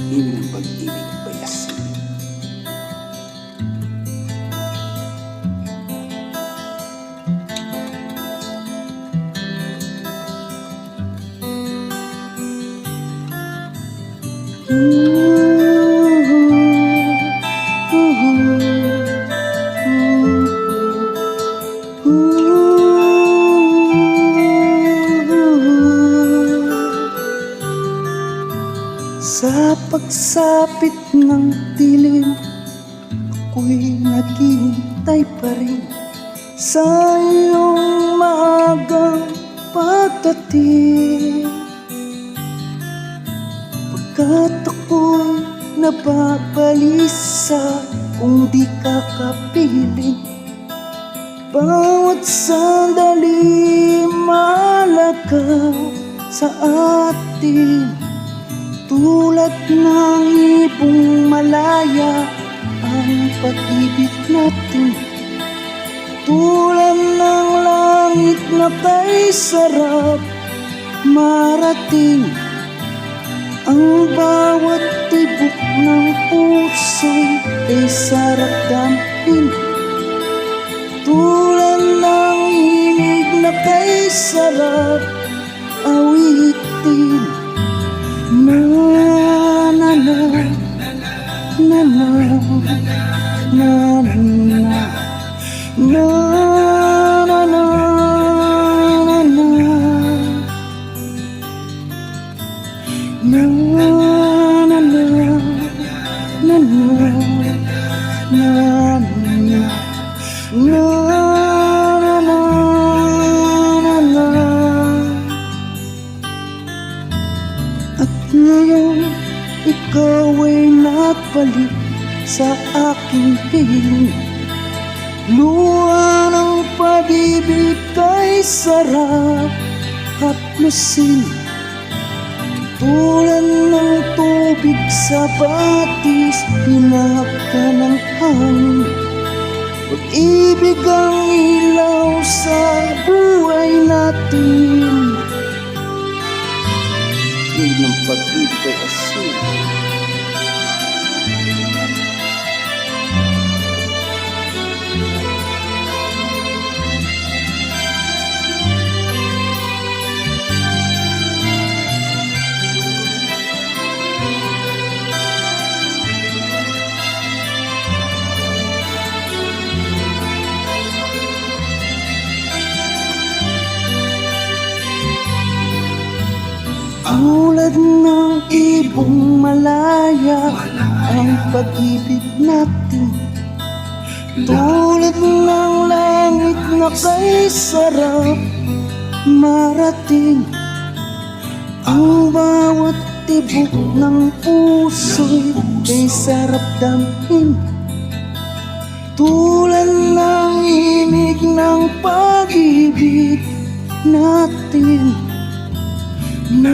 Ibig ng pag-ibig ay asin. Sa pagsapit ng dilim, ako'y naghihintay pa rin sa iyong maagang pagdating. Pagkat ako'y nababalisa kung di ka kapiling, bawat sandali mahalaga sa atin. Tulad ng ibong malaya ang pag-ibig natin, tulad ng langit na kay sarap marating. Ang bawat tibok ng puso'y ay sarap damhin, tulad ng himig na kay sarap awitin. Na na na na na na na na na na At ngayon, ikaw ay nagbalik sa aking piling. Luha ng pag-ibig kay sarap haplusin, tulad ng tubig sa batis, hinahap ka ng hangin. Pag-ibig ang ilaw sa buhay natin. Ibig ng pag-ibig ay asin. Tulad ng ibong malaya ang pag-ibig natin, tulad ng langit na kay sarap marating. Ang bawat tibok ng puso'y ay sarap damhin, tulad ng himig ng pag-ibig natin. Na